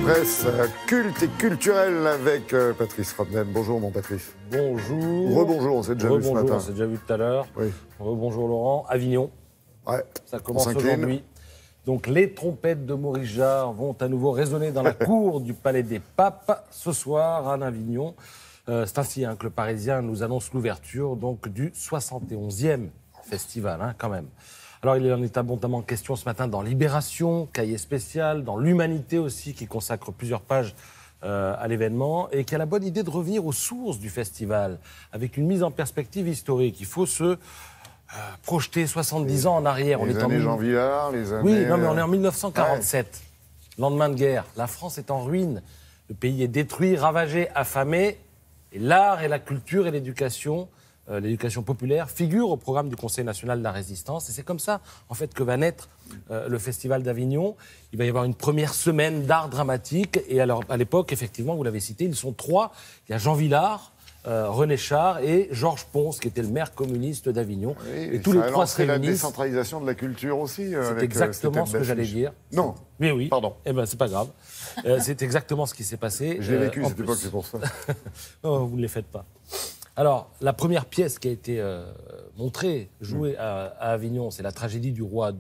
L'Express culte et culturel avec Patrice Rodden. Bonjour mon Patrice. Bonjour. Rebonjour, on s'est déjà vu ce matin. On s'est déjà vu tout à l'heure. Oui. Rebonjour Laurent. Avignon. Ouais. Ça commence aujourd'hui. Donc les trompettes de Maurice Jarre vont à nouveau résonner dans la cour du Palais des Papes ce soir à Avignon. C'est ainsi que le Parisien nous annonce l'ouverture donc du 71e festival quand même. Alors, il en est abondamment question ce matin dans Libération, Cahier spécial, dans l'Humanité aussi, qui consacre plusieurs pages à l'événement et qui a la bonne idée de revenir aux sources du festival, avec une mise en perspective historique. Il faut se projeter 70 ans en arrière. Les années Jean Viard, les années... Oui, non, mais on est en 1947, lendemain de guerre. La France est en ruine. Le pays est détruit, ravagé, affamé. Et l'art et la culture et l'éducation populaire figure au programme du Conseil national de la résistance. Et c'est comme ça, en fait, que va naître le Festival d'Avignon. Il va y avoir une première semaine d'art dramatique. Et alors, à l'époque, effectivement, vous l'avez cité, ils sont trois. Il y a Jean Villard, René Char et Georges Pons, qui était le maire communiste d'Avignon. Oui, et tous les trois se réunissent. La décentralisation de la culture aussi. C'est exactement ce que j'allais dire. Non. Mais oui. Pardon. Eh ben, c'est pas grave. C'est exactement ce qui s'est passé. Je l'ai vécu cette époque, c'est pour ça. Non, vous ne les faites pas. Alors, la première pièce qui a été montrée, jouée à Avignon, c'est la tragédie du roi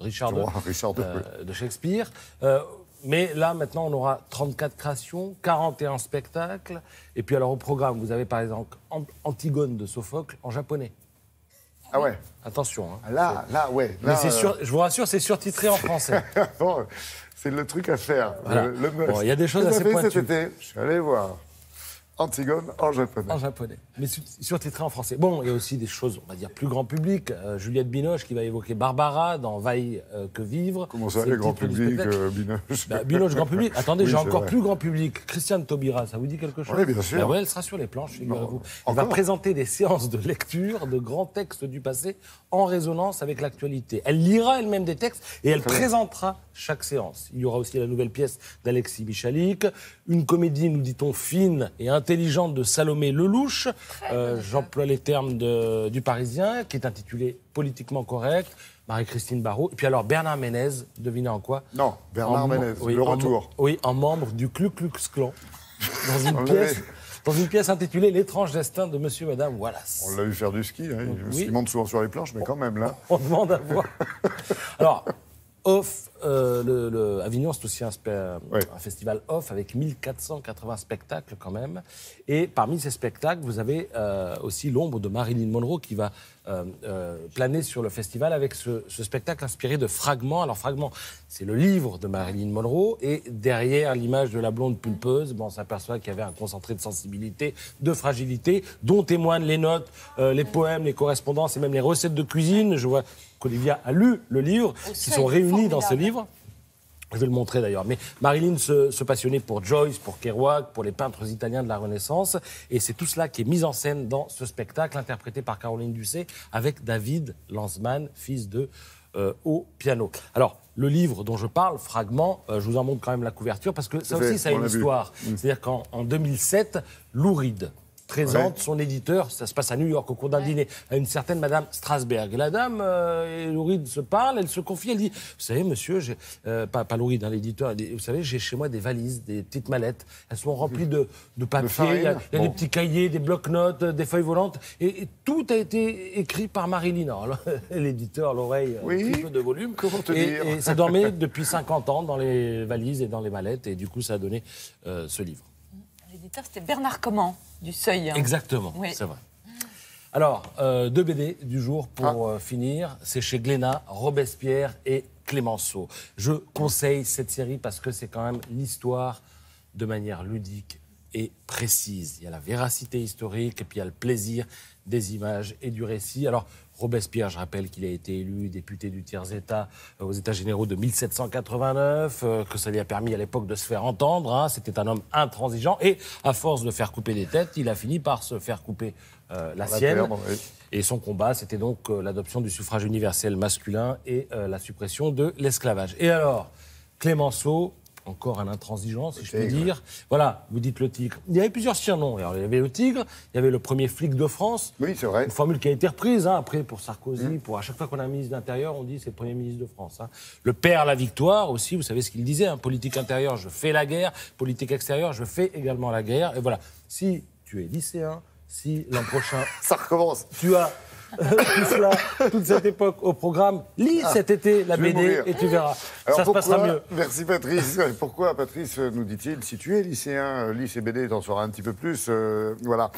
Richard II de Shakespeare. Mais là, maintenant, on aura 34 créations, 41 spectacles. Et puis, alors, au programme, vous avez par exemple Antigone de Sophocle en japonais. Ah ouais. Attention. Là, ouais. Mais je vous rassure, c'est surtitré en français. Bon, c'est le truc à faire. Voilà. Il y a des choses assez pointues. Cet été, je suis allé voir Antigone en japonais. En japonais, mais surtitré en français. Bon, il y a aussi des choses, on va dire, plus grand public. Juliette Binoche qui va évoquer Barbara dans Vaille que vivre. Comment ça, les grand public, Binoche Binoche, grand public. Attendez, oui, j'ai encore vrai. plus grand public. Christiane Taubira, ça vous dit quelque chose? Oui, bien sûr. Oui, elle sera sur les planches, figurez-vous. Elle va présenter des séances de lecture de grands textes du passé en résonance avec l'actualité. Elle lira elle-même des textes et elle présentera chaque séance. Il y aura aussi la nouvelle pièce d'Alexis Michalik, une comédie, nous dit-on, fine et intelligente de Salomé Lelouch, j'emploie les termes du Parisien, qui est intitulé Politiquement correct, Marie-Christine Barrault, et puis alors Bernard Ménez, devinez en quoi? Non, Bernard Ménez, le retour. En membre du Ku Klux Klan, dans une pièce intitulée L'étrange destin de Monsieur et Madame Wallace. On l'a vu faire du ski, il monte souvent sur les planches, mais quand même, là... On demande à voir. Alors... Avignon, c'est aussi un festival off avec 1480 spectacles quand même. Et parmi ces spectacles, vous avez aussi l'ombre de Marilyn Monroe qui va planer sur le festival avec ce spectacle inspiré de Fragments. Alors Fragments, c'est le livre de Marilyn Monroe et derrière l'image de la blonde pulpeuse, on s'aperçoit qu'il y avait un concentré de sensibilité, de fragilité, dont témoignent les notes, les poèmes, les correspondances et même les recettes de cuisine. Je vois qu'Olivia a lu le livre, qui sont réunis dans ce livre. Je vais le montrer d'ailleurs. Mais Marilyn se passionnait pour Joyce, pour Kerouac, pour les peintres italiens de la Renaissance. Et c'est tout cela qui est mis en scène dans ce spectacle, interprété par Caroline Dusset, avec David Lanzmann, fils de au piano. Alors, le livre dont je parle, Fragments, je vous en montre quand même la couverture, parce que ça aussi, ça a une histoire. C'est-à-dire qu'en 2007, Lou Reed présente son éditeur, ça se passe à New York au cours d'un dîner, à une certaine Madame Strasberg. Et la dame et Lou Reed se parlent, elle se confie, elle dit, vous savez monsieur, pas Lou Reed, l'éditeur, elle dit, vous savez, j'ai chez moi des valises, des petites mallettes, elles sont remplies de papier, il y a des petits cahiers, des blocs-notes, des feuilles volantes, et tout a été écrit par Marilyn. Alors l'éditeur, l'oreille, un petit peu de volume, comment te dire et ça dormait depuis 50 ans dans les valises et dans les mallettes, et du coup ça a donné ce livre. L'éditeur, c'était Bernard Comment, du Seuil. Exactement, oui. C'est vrai. Alors, deux BD du jour pour finir. C'est chez Glénat, Robespierre et Clémenceau. Je conseille cette série parce que c'est quand même l'histoire de manière ludique et précise. Il y a la véracité historique et puis il y a le plaisir des images et du récit. Alors, Robespierre, je rappelle qu'il a été élu député du tiers-État aux États généraux de 1789, que ça lui a permis à l'époque de se faire entendre. C'était un homme intransigeant et, à force de faire couper des têtes, il a fini par se faire couper la sienne. Perdre, oui. Et son combat, c'était donc l'adoption du suffrage universel masculin et la suppression de l'esclavage. Et alors, Clémenceau, encore un intransigeant, si je puis dire. Voilà, vous dites le tigre. Il y avait plusieurs surnoms. Alors, il y avait le tigre, il y avait le premier flic de France. Oui, c'est vrai. Une formule qui a été reprise, après, pour Sarkozy, pour à chaque fois qu'on a un ministre de l'Intérieur, on dit c'est le premier ministre de France. Le père la victoire aussi, vous savez ce qu'il disait, politique intérieure, je fais la guerre, politique extérieure, je fais également la guerre. Et voilà, si tu es lycéen, si l'an prochain... Ça recommence. Tu as... tout cela, toute cette époque au programme. Lis cet été la BD et tu verras. Alors ça se passera mieux. Merci Patrice. Pourquoi, Patrice, nous dit-il, si tu es lycéen, lis ces BD, t'en sauras un petit peu plus. Voilà.